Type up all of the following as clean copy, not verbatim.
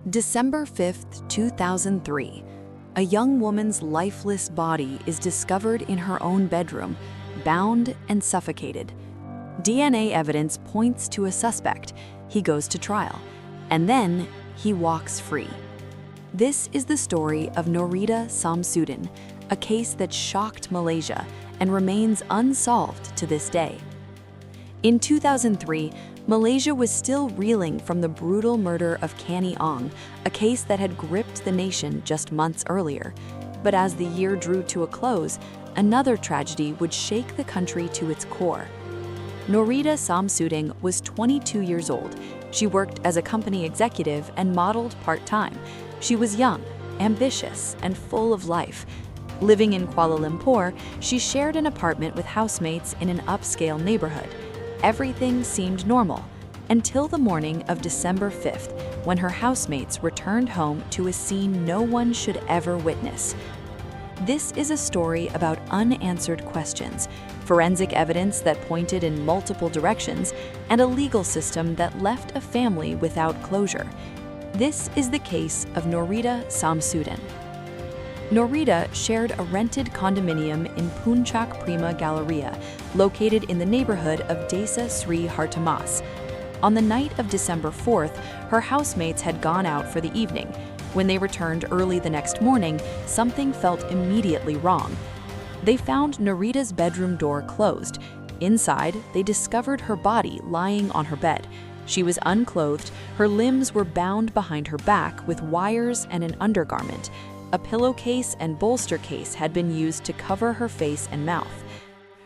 December 5th, 2003. A young woman's lifeless body is discovered in her own bedroom, bound and suffocated. DNA evidence points to a suspect. He goes to trial, and then he walks free. This is the story of Noritta Samsudin, a case that shocked Malaysia and remains unsolved to this day. In 2003, Malaysia was still reeling from the brutal murder of Kanny Ong, a case that had gripped the nation just months earlier. But as the year drew to a close, another tragedy would shake the country to its core. Noritta Samsudin was 22 years old. She worked as a company executive and modeled part-time. She was young, ambitious, and full of life. Living in Kuala Lumpur, she shared an apartment with housemates in an upscale neighborhood. Everything seemed normal until the morning of December 5th, when her housemates returned home to a scene no one should ever witness. This is a story about unanswered questions, forensic evidence that pointed in multiple directions, and a legal system that left a family without closure. This is the case of Noritta Samsudin. Noritta shared a rented condominium in Puncak Prima Galleria, located in the neighborhood of Desa Sri Hartamas. On the night of December 4th, her housemates had gone out for the evening. When they returned early the next morning, something felt immediately wrong. They found Noritta's bedroom door closed. Inside, they discovered her body lying on her bed. She was unclothed, her limbs were bound behind her back with wires and an undergarment. A pillowcase and bolster case had been used to cover her face and mouth.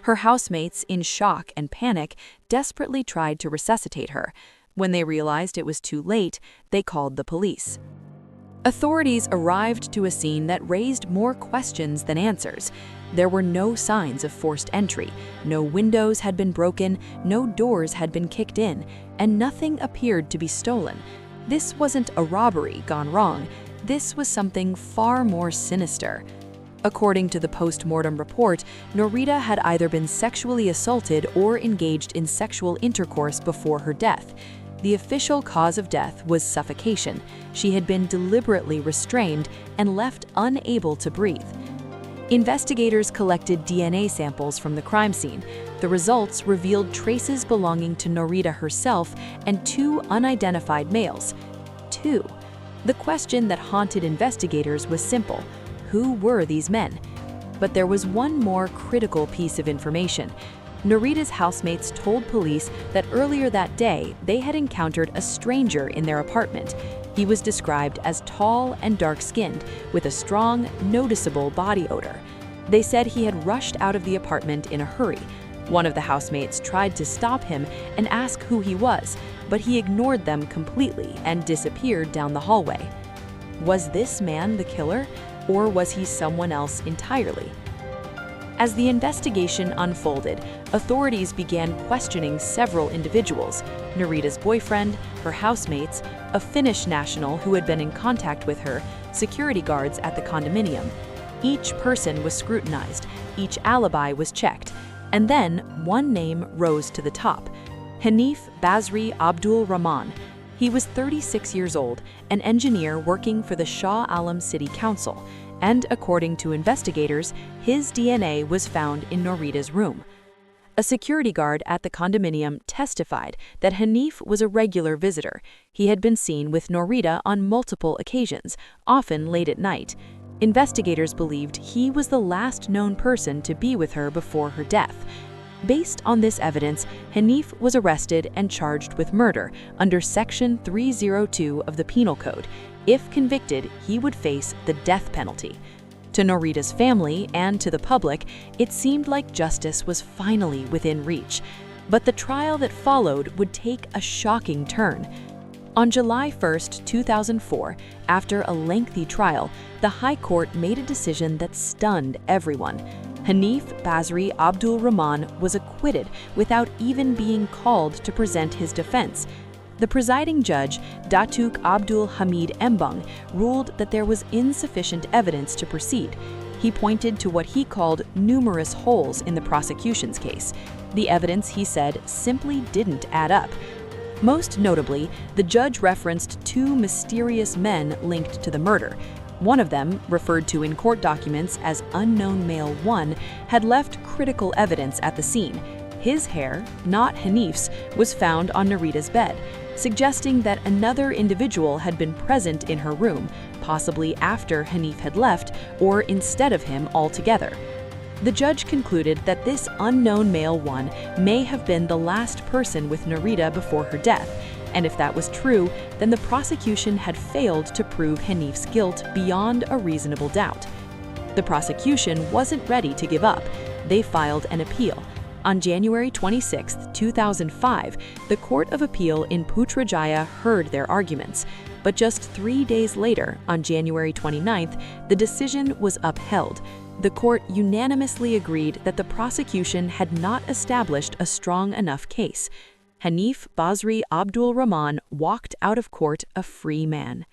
Her housemates, in shock and panic, desperately tried to resuscitate her. When they realized it was too late, they called the police. Authorities arrived to a scene that raised more questions than answers. There were no signs of forced entry, no windows had been broken, no doors had been kicked in, and nothing appeared to be stolen. This wasn't a robbery gone wrong. This was something far more sinister. According to the post-mortem report, Noritta had either been sexually assaulted or engaged in sexual intercourse before her death. The official cause of death was suffocation. She had been deliberately restrained and left unable to breathe. Investigators collected DNA samples from the crime scene. The results revealed traces belonging to Noritta herself and two unidentified males. The question that haunted investigators was simple: who were these men? But there was one more critical piece of information. Noritta's housemates told police that earlier that day they had encountered a stranger in their apartment. He was described as tall and dark-skinned, with a strong, noticeable body odor. They said he had rushed out of the apartment in a hurry. One of the housemates tried to stop him and ask who he was, but he ignored them completely and disappeared down the hallway. Was this man the killer, or was he someone else entirely? As the investigation unfolded, authorities began questioning several individuals: Noritta's boyfriend, her housemates, a Finnish national who had been in contact with her, security guards at the condominium. Each person was scrutinized, each alibi was checked, and then one name rose to the top: Hanif Basri Abdul Rahman. He was 36 years old, an engineer working for the Shah Alam City Council, and according to investigators, his DNA was found in Noritta's room. A security guard at the condominium testified that Hanif was a regular visitor. He had been seen with Noritta on multiple occasions, often late at night. Investigators believed he was the last known person to be with her before her death. Based on this evidence, Hanif was arrested and charged with murder under Section 302 of the Penal Code. If convicted, he would face the death penalty. To Noritta's family and to the public, it seemed like justice was finally within reach. But the trial that followed would take a shocking turn. On July 1st, 2004, after a lengthy trial, the High Court made a decision that stunned everyone. Hanif Basri Abdul Rahman was acquitted without even being called to present his defense. The presiding judge, Datuk Abdul Hamid Embung, ruled that there was insufficient evidence to proceed. He pointed to what he called numerous holes in the prosecution's case. The evidence, he said, simply didn't add up. Most notably, the judge referenced two mysterious men linked to the murder. One of them, referred to in court documents as Unknown Male 1, had left critical evidence at the scene. His hair, not Hanif's, was found on Noritta's bed, suggesting that another individual had been present in her room, possibly after Hanif had left or instead of him altogether. The judge concluded that this Unknown Male 1 may have been the last person with Noritta before her death, and if that was true, then the prosecution had failed to prove Hanif's guilt beyond a reasonable doubt. The prosecution wasn't ready to give up. They filed an appeal. On January 26, 2005, the Court of Appeal in Putrajaya heard their arguments, but just 3 days later, on January 29th, the decision was upheld. The court unanimously agreed that the prosecution had not established a strong enough case. Hanif Basri Abdul Rahman walked out of court a free man.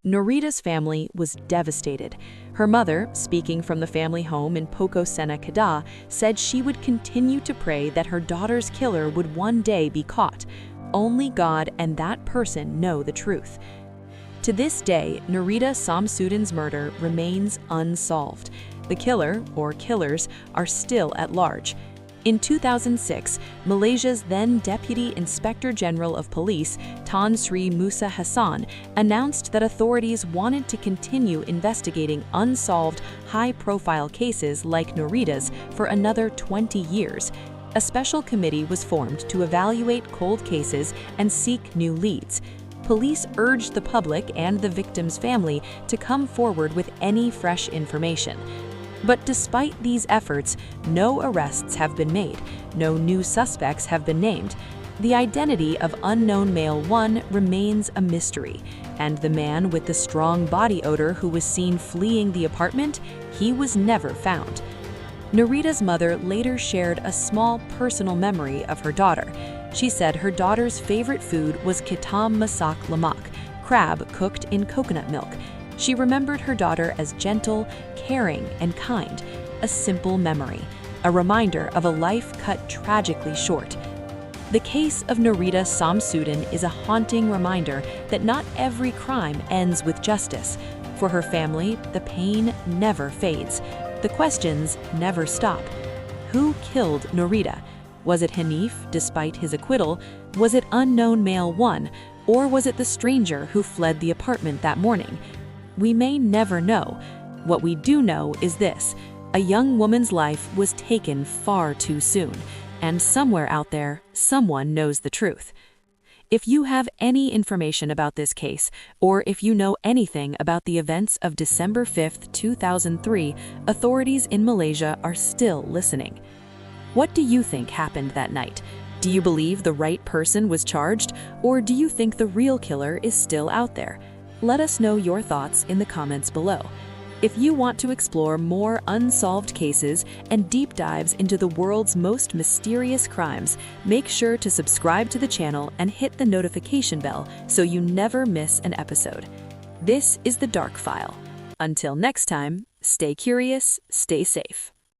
Noritta's family was devastated. Her mother, speaking from the family home in Poko Sena Kedah, said she would continue to pray that her daughter's killer would one day be caught. Only God and that person know the truth. To this day, Noritta Samsudin's murder remains unsolved. The killer, or killers, are still at large. In 2006, Malaysia's then Deputy Inspector General of Police, Tan Sri Musa Hassan, announced that authorities wanted to continue investigating unsolved, high-profile cases like Noritta's for another 20 years. A special committee was formed to evaluate cold cases and seek new leads. Police urged the public and the victim's family to come forward with any fresh information. But despite these efforts, no arrests have been made, no new suspects have been named. The identity of Unknown Male 1 remains a mystery, and the man with the strong body odor who was seen fleeing the apartment, he was never found. Noritta's mother later shared a small personal memory of her daughter. She said her daughter's favorite food was kitam masak lemak, crab cooked in coconut milk. She remembered her daughter as gentle, caring, and kind, a simple memory, a reminder of a life cut tragically short. The case of Noritta Samsudin is a haunting reminder that not every crime ends with justice. For her family, the pain never fades. The questions never stop. Who killed Noritta? Was it Hanif, despite his acquittal? Was it Unknown Male 1? Or was it the stranger who fled the apartment that morning? We may never know. What we do know is this: a young woman's life was taken far too soon, and somewhere out there, someone knows the truth. If you have any information about this case, or if you know anything about the events of December 5, 2003, authorities in Malaysia are still listening. What do you think happened that night? Do you believe the right person was charged, or do you think the real killer is still out there? Let us know your thoughts in the comments below. If you want to explore more unsolved cases and deep dives into the world's most mysterious crimes, make sure to subscribe to the channel and hit the notification bell so you never miss an episode. This is The Dark File. Until next time, stay curious, stay safe.